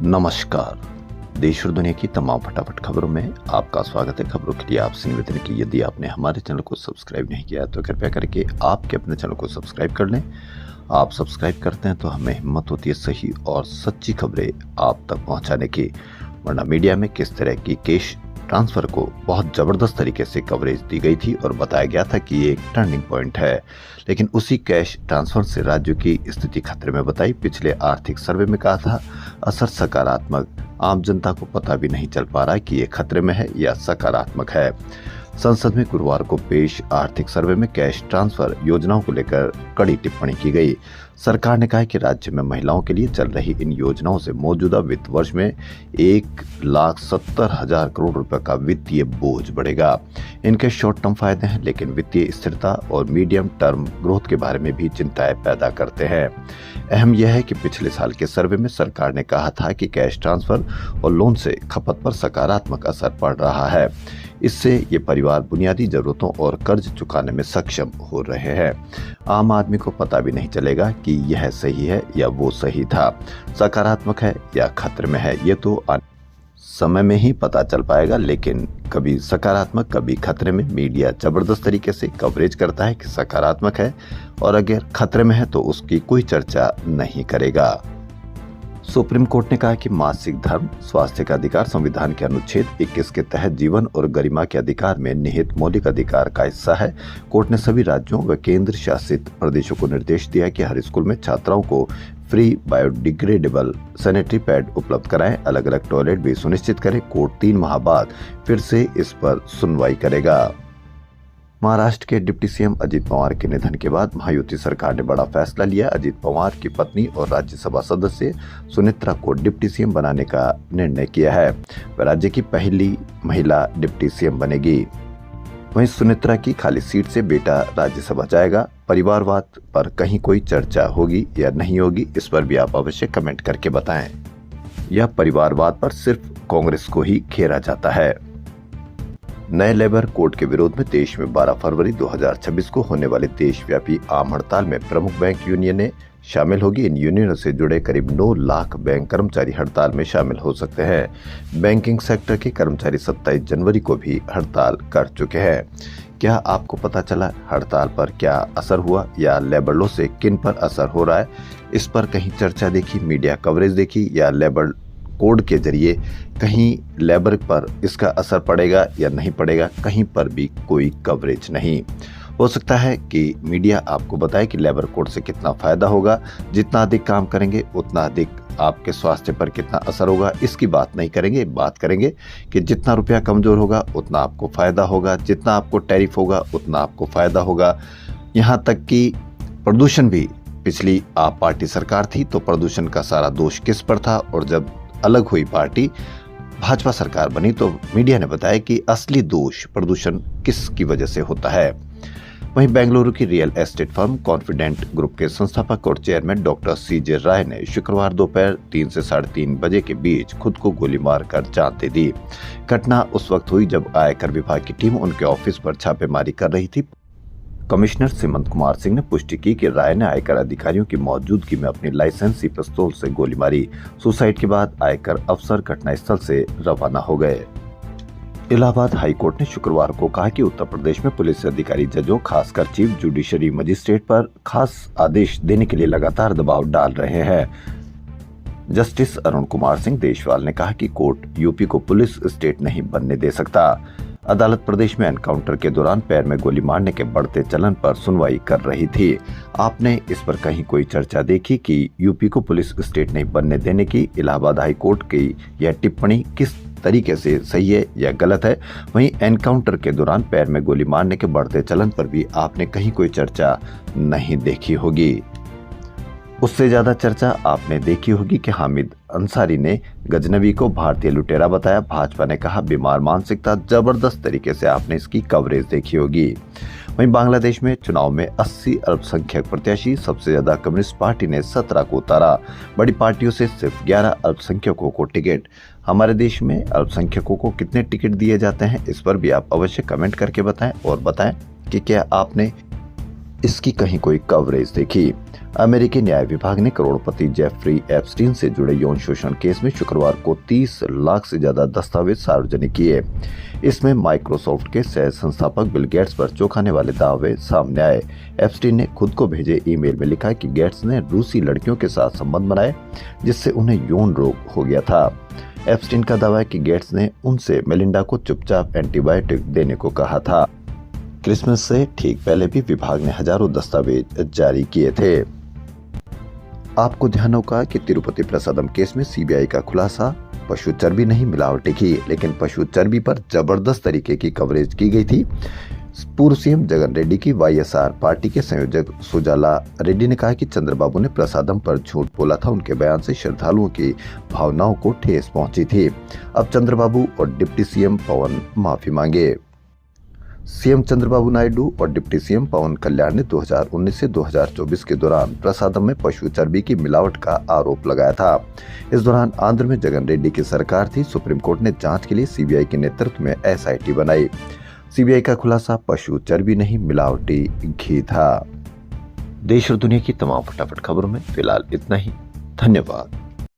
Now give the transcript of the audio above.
नमस्कार। देश और दुनिया की तमाम फटाफट खबरों में आपका स्वागत है। खबरों के लिए आपसे निवेदन की यदि आपने हमारे चैनल को सब्सक्राइब नहीं किया तो कृपया करके आपके अपने चैनल को सब्सक्राइब कर लें। आप सब्सक्राइब करते हैं तो हमें हिम्मत होती है सही और सच्ची खबरें आप तक पहुंचाने की। वरना मीडिया में किस तरह की कैश ट्रांसफर को बहुत जबरदस्त तरीके से कवरेज दी गई थी और बताया गया था कि ये एक टर्निंग पॉइंट है, लेकिन उसी कैश ट्रांसफर से राज्यों की स्थिति खतरे में बताई। पिछले आर्थिक सर्वे में कहा था असर सकारात्मक, आम जनता को पता भी नहीं चल पा रहा कि ये खतरे में है या सकारात्मक है। संसद में गुरुवार को पेश आर्थिक सर्वे में कैश ट्रांसफर योजनाओं को लेकर कड़ी टिप्पणी की गई। सरकार ने कहा है कि राज्य में महिलाओं के लिए चल रही इन योजनाओं से मौजूदा वित्त वर्ष में 1,70,000 करोड़ रुपए का वित्तीय बोझ बढ़ेगा। इनके शॉर्ट टर्म फायदे हैं, लेकिन वित्तीय स्थिरता और मीडियम टर्म ग्रोथ के बारे में भी चिंताएं पैदा करते हैं। अहम यह है कि पिछले साल के सर्वे में सरकार ने कहा था कि कैश ट्रांसफर और लोन से खपत पर सकारात्मक असर पड़ रहा है। इससे ये परिवार बुनियादी जरूरतों और कर्ज चुकाने में सक्षम हो रहे हैं। आम आदमी को पता भी नहीं चलेगा कि यह सही है या वो सही था, सकारात्मक है या खतरे में है। ये तो समय में ही पता चल पाएगा, लेकिन कभी सकारात्मक कभी खतरे में मीडिया जबरदस्त तरीके से कवरेज करता है कि सकारात्मक है और अगर खतरे में है तो उसकी कोई चर्चा नहीं करेगा। सुप्रीम कोर्ट ने कहा कि मासिक धर्म स्वास्थ्य का अधिकार संविधान के अनुच्छेद 21 के तहत जीवन और गरिमा के अधिकार में निहित मौलिक अधिकार का हिस्सा है। कोर्ट ने सभी राज्यों व केंद्र शासित प्रदेशों को निर्देश दिया कि हर स्कूल में छात्राओं को फ्री बायोडिग्रेडेबल सैनिटरी पैड उपलब्ध कराएं, अलग अलग टॉयलेट भी सुनिश्चित करें। कोर्ट 3 माह बाद फिर से इस पर सुनवाई करेगा। महाराष्ट्र के डिप्टी सीएम अजित पवार के निधन के बाद महायुति सरकार ने बड़ा फैसला लिया। अजित पवार की पत्नी और राज्यसभा सदस्य सुनेत्रा को डिप्टी सीएम बनाने का निर्णय किया है। वह राज्य की पहली महिला डिप्टी सीएम बनेगी। वहीं सुनेत्रा की खाली सीट से बेटा राज्यसभा जाएगा। परिवारवाद पर कहीं कोई चर्चा होगी या नहीं होगी, इस पर भी आप अवश्य कमेंट करके बताएं। यह परिवारवाद पर सिर्फ कांग्रेस को ही घेरा जाता है। नए लेबर कोड के विरोध में देश में 12 फरवरी 2026 को होने वाले देशव्यापी आम हड़ताल में प्रमुख बैंक यूनियनें शामिल होगी। इन यूनियनों से जुड़े करीब 9 लाख बैंक कर्मचारी हड़ताल में शामिल हो सकते हैं। बैंकिंग सेक्टर के कर्मचारी 27 जनवरी को भी हड़ताल कर चुके हैं। क्या आपको पता चला हड़ताल पर क्या असर हुआ या लेबर लॉ से किन पर असर हो रहा है? इस पर कहीं चर्चा देखी, मीडिया कवरेज देखी या लेबर कोड के जरिए कहीं लेबर पर इसका असर पड़ेगा या नहीं पड़ेगा? कहीं पर भी कोई कवरेज नहीं। हो सकता है कि मीडिया आपको बताए कि लेबर कोड से कितना फायदा होगा, जितना अधिक काम करेंगे उतना अधिक आपके स्वास्थ्य पर कितना असर होगा, इसकी बात नहीं करेंगे। बात करेंगे कि जितना रुपया कमजोर होगा उतना आपको फायदा होगा, जितना आपको टैरिफ होगा उतना आपको फायदा होगा। यहाँ तक कि प्रदूषण भी, पिछली आप पार्टी सरकार थी तो प्रदूषण का सारा दोष किस पर था, और जब अलग हुई पार्टी भाजपा सरकार बनी तो मीडिया ने बताया कि असली दोष प्रदूषण किस की वजह से होता है। वहीं बेंगलुरु की real estate firm confident group के संस्थापक और चेयरमैन डॉक्टर सीजे राय ने शुक्रवार दोपहर 3 से 3:30 बजे के बीच खुद को गोली मारकर जान दे दी। घटना उस वक्त हुई जब आयकर विभाग की टीम उनके ऑफिस पर छापेमारी कर रही थी। कमिश्नर सीमंत कुमार सिंह ने पुष्टि की कि राय ने आयकर अधिकारियों की मौजूदगी में अपनी लाइसेंसी पिस्तौल से गोली मारी। सुसाइड के बाद आयकर अफसर घटनास्थल से रवाना हो गए। इलाहाबाद हाईकोर्ट ने शुक्रवार को कहा कि उत्तर प्रदेश में पुलिस अधिकारी जजों, खासकर चीफ जुडिशरी मजिस्ट्रेट पर खास आदेश देने के लिए लगातार दबाव डाल रहे हैं। जस्टिस अरुण कुमार सिंह देशवाल ने कहा कि कोर्ट यूपी को पुलिस स्टेट नहीं बनने दे सकता। अदालत प्रदेश में एनकाउंटर के दौरान पैर में गोली मारने के बढ़ते चलन पर सुनवाई कर रही थी। आपने इस पर कहीं कोई चर्चा देखी कि यूपी को पुलिस स्टेट नहीं बनने देने की इलाहाबाद हाई कोर्ट की यह टिप्पणी किस तरीके से सही है या गलत है? वहीं एनकाउंटर के दौरान पैर में गोली मारने के बढ़ते चलन पर भी आपने कहीं कोई चर्चा नहीं देखी होगी। उससे ज्यादा चर्चा आपने देखी होगी कि हामिद अंसारी ने गजनवी को भारतीय लुटेरा बताया। भाजपा ने कहा बीमार मानसिकता। जबरदस्त तरीके से आपने इसकी कवरेज देखी होगी। वहीं बांग्लादेश में चुनाव में 80 अल्पसंख्यक प्रत्याशी, सबसे ज्यादा कम्युनिस्ट पार्टी ने 17 को उतारा। बड़ी पार्टियों से सिर्फ 11 अल्पसंख्यकों को टिकट। हमारे देश में अल्पसंख्यकों को कितने टिकट दिए जाते हैं, इस पर भी आप अवश्य कमेंट करके बताएं और बताएं कि क्या आपने इसकी कहीं कोई कवरेज देखी। अमेरिकी न्याय विभाग ने करोड़पति जेफरी एप्स्टीन से जुड़े यौन शोषण केस में शुक्रवार को 30 लाख से ज्यादा दस्तावेज सार्वजनिक किए। इसमें माइक्रोसॉफ्ट के सह संस्थापक बिल गेट्स पर चौंकाने वाले दावे सामने आए। एप्स्टीन ने खुद को भेजे ईमेल में लिखा कि गेट्स ने रूसी लड़कियों के साथ संबंध बनाए जिससे उन्हें यौन रोग हो गया था। एप्स्टीन का दावा है कि गेट्स ने उनसे मेलिंडा को चुपचाप एंटीबायोटिक देने को कहा था। क्रिसमस से ठीक पहले भी विभाग ने हजारों दस्तावेज जारी किए थे। आपको ध्यान होगा कि तिरुपति प्रसादम केस में सीबीआई का खुलासा पशु चर्बी नहीं मिलावटी की, लेकिन पशु चर्बी पर जबरदस्त तरीके की कवरेज की गई थी। पूर्व सीएम जगन रेड्डी की वाईएसआर पार्टी के संयोजक सुजाला रेड्डी ने कहा कि चंद्रबाबू ने प्रसादम पर झूठ बोला था। उनके बयान से श्रद्धालुओं की भावनाओं को ठेस पहुंची थी। अब चंद्रबाबू और डिप्टी सीएम पवन माफी मांगे। सीएम चंद्रबाबू नायडू और डिप्टी सीएम पवन कल्याण ने 2019 से 2024 के दौरान प्रसादम में पशु चर्बी की मिलावट का आरोप लगाया था। इस दौरान आंध्र में जगन रेड्डी की सरकार थी। सुप्रीम कोर्ट ने जांच के लिए सीबीआई के नेतृत्व में एसआईटी बनाई। सीबीआई का खुलासा पशु चर्बी नहीं मिलावटी घी था। देश और दुनिया की तमाम फटाफट खबरों में फिलहाल इतना ही। धन्यवाद।